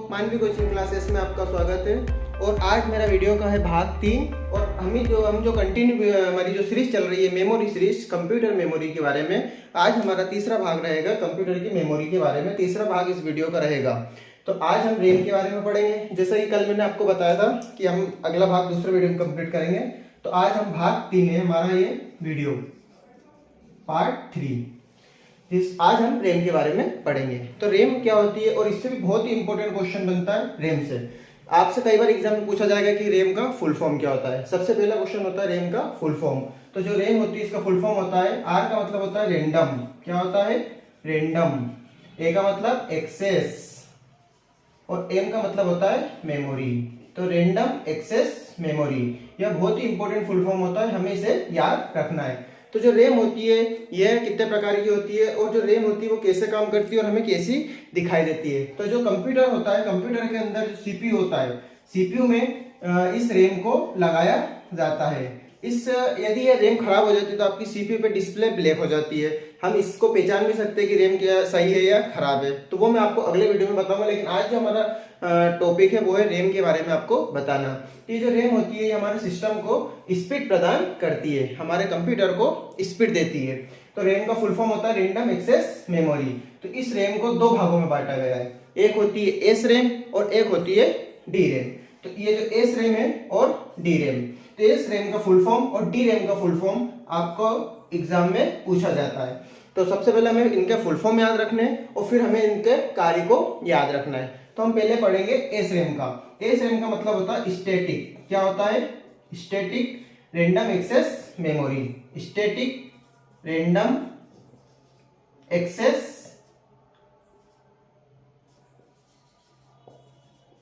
मानवी coaching classes में आपका स्वागत है। और आज मेरा वीडियो का है भाग 3। और हम जो कंटिन्यू हमारी जो सीरीज चल रही है मेमोरी सीरीज, कंप्यूटर मेमोरी के बारे में, आज हमारा तीसरा भाग रहेगा कंप्यूटर की मेमोरी के बारे में। तीसरा भाग इस वीडियो का रहेगा। तो आज हम रैम के बारे में पढ़ेंगे। जैसा कि कल मैंने आपको बताया था कि हम अगला भाग दूसरे वीडियो में कंप्लीट करेंगे। तो आज हम भाग 3 है हमारा ये वीडियो, पार्ट 3। आज हम रैम के बारे में पढ़ेंगे। तो रैम क्या होती है, और इससे भी बहुत ही इंपॉर्टेंट क्वेश्चन बनता है रैम से। आपसे कई बार एग्जाम में पूछा जाएगा कि रैम का फुल फॉर्म क्या होता है। सबसे पहला क्वेश्चन होता है रैम का फुल फॉर्म। तो जो रैम होती है इसका फुल फॉर्म होता है, आर का मतलब होता है रैंडम। क्या होता है? रैंडम। ए का मतलब एक्सेस और एम का मतलब होता है मेमोरी। तो रैंडम एक्सेस मेमोरी, यह बहुत ही इंपॉर्टेंट फुल फॉर्म होता है, हमें इसे याद रखना है। तो जो रैम होती है यह कितने प्रकार की होती है, और जो रैम होती है वो कैसे काम करती है और हमें कैसी दिखाई देती है। तो जो कंप्यूटर होता है, कंप्यूटर के अंदर जो सीपीयू होता है, सीपीयू में इस रैम को लगाया जाता है। यदि ये रैम खराब हो जाती है तो आपकी सीपीयू पे डिस्प्ले ब्लैक हो जाती है। हम इसको पहचान भी सकते हैं कि रैम क्या सही है या खराब है। तो वो मैं आपको अगले वीडियो में बताऊंगा, लेकिन आज जो हमारा टॉपिक है वो है रैम के बारे में आपको बताना। ये जो रैम होती है ये हमारे सिस्टम को स्पीड प्रदान करती है, हमारे कंप्यूटर को स्पीड देती है। तो रैम का फुल फॉर्म होता है रैंडम एक्सेस मेमोरी। तो इस रैम को दो भागों में बांटा गया है, एक होती है एस रैम और एक होती है डी रैम। तो ये जो एस रैम है और डी रैम, तो एस रैम का फुल फॉर्म और डी रैम का फुल फॉर्म आपको एग्जाम में पूछा जाता है। तो सबसे पहले हमें इनके फुल फॉर्म याद रखने हैं और फिर हमें इनके कार्य को याद रखना है। तो हम पहले पढ़ेंगे एस रैम का। एस रैम का मतलब होता है स्टैटिक। क्या होता है? Static random access memory. Static random access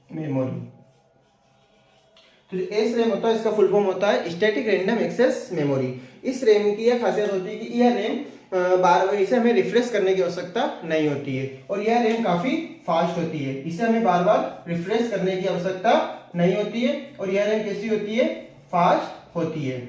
memory. तो जो एस रैम होता है इसका फुल फॉर्म होता है स्टैटिक रैंडम एक्सेस मेमोरी। इस रैम की यह खासियत होती है कि यह रैम बार बार इसे हमें रिफ्रेश करने की आवश्यकता नहीं होती है, और यह रैम काफी फास्ट होती है। इसे हमें बार बार रिफ्रेश करने की आवश्यकता नहीं होती है, और यह रैम कैसी होती है? फास्ट होती है।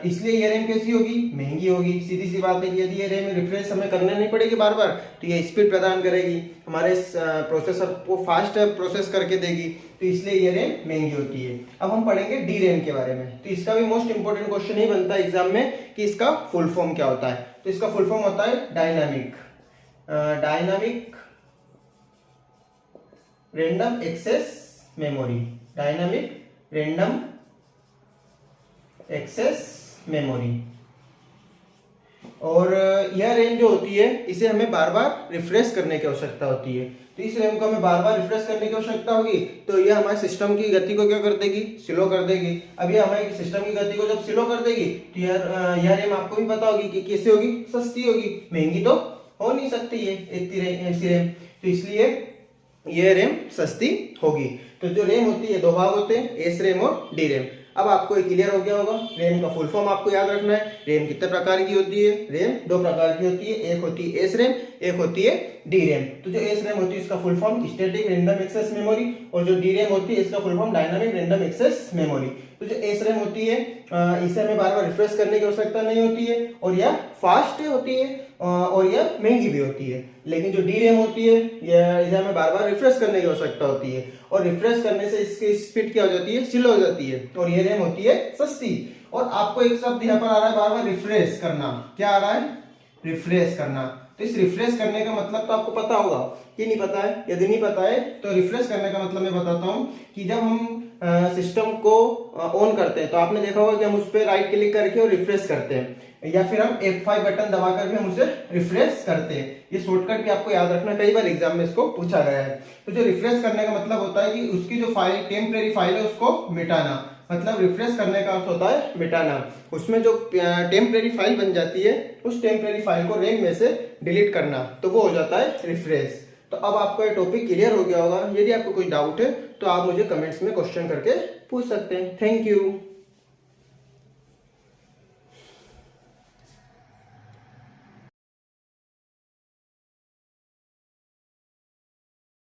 इसलिए यह रैम कैसी होगी? महंगी होगी। सीधी सी बात है कि यदि यह रैम रिफ्रेश हमें करने नहीं पड़ेगी बार बार, तो यह स्पीड प्रदान करेगी, हमारे प्रोसेसर को फास्ट प्रोसेस करके देगी। तो इसलिए यह रैम महंगी होती है। अब हम पढ़ेंगे डी रैम के बारे में। तो इसका भी मोस्ट इंपोर्टेंट क्वेश्चन ही बनता है एग्जाम में कि इसका फुल फॉर्म क्या होता है। तो इसका फुल फॉर्म होता है dynamic random access memory. Dynamic random access memory. और यह रैम जो होती है इसे हमें बार बार रिफ्रेश करने की आवश्यकता होती है। तो इस रैम को हमें बार बार रिफ्रेश करने की आवश्यकता होगी, तो यह हमारे सिस्टम की गति को क्या कर देगी? स्लो कर देगी। अब यह हमारे सिस्टम की गति को जब स्लो कर देगी तो यह रैम आपको भी पता होगी कि कैसे होगी? सस्ती होगी। महंगी तो हो नहीं सकती है ऐसी रैम, तो इसलिए यह रैम सस्ती होगी। तो जो रैम होती है दो भाग होते हैं, एस रैम और डी रैम। अब आपको ये क्लियर हो गया होगा। रैम का फुल फॉर्म आपको याद रखना है। रैम कितने प्रकार की होती है? रैम दो प्रकार की होती है, एक होती है एस रैम, एक होती है डी रैम। तो जो एस रैम होती है इसका full form static random access memory, और जो डी रैम होती है इसका full form dynamic random access memory. तो जो एस रैम होती है इसे हमें बार बार रिफ्रेश करने की आवश्यकता नहीं होती है, और यह फास्ट होती है और यह महंगी भी होती है। लेकिन जो डी रैम होती है यह इसे हमें बार बार रिफ्रेश करने की आवश्यकता होती है, और रिफ्रेश करने से इसकी स्पीड क्या हो जाती है? स्लो हो जाती है, और यह रैम होती है सस्ती। और आपको एक शब्द यहाँ पर आ रहा है बार बार रिफ्रेश करना। क्या आ रहा है? रिफ्रेश करना। तो इस रिफ्रेश करने का मतलब तो आपको पता होगा कि नहीं पता है? यदि नहीं पता है तो रिफ्रेश करने का मतलब मैं बताता हूँ कि जब हम सिस्टम को ऑन करते हैं तो आपने देखा होगा कि हम उस पर राइट क्लिक करके और रिफ्रेश करते हैं, या फिर हम F5 बटन दबाकर भी हम उसे रिफ्रेश करते हैं। ये शॉर्टकट भी आपको याद रखना, कई बार एग्जाम में इसको पूछा गया है। तो जो रिफ्रेश करने का मतलब होता है कि उसकी जो फाइल टेम्परेरी फाइल है उसको मिटाना। मतलब रिफ्रेश करने का अर्थ होता है मिटाना। उसमें जो टेम्परेरी फाइल बन जाती है उस टेम्परेरी फाइल को रैम में से डिलीट करना, तो वो हो जाता है रिफ्रेश। तो अब आपको ये टॉपिक क्लियर हो गया होगा। यदि आपको कोई डाउट है तो आप मुझे कमेंट्स में क्वेश्चन करके पूछ सकते हैं। Thank you.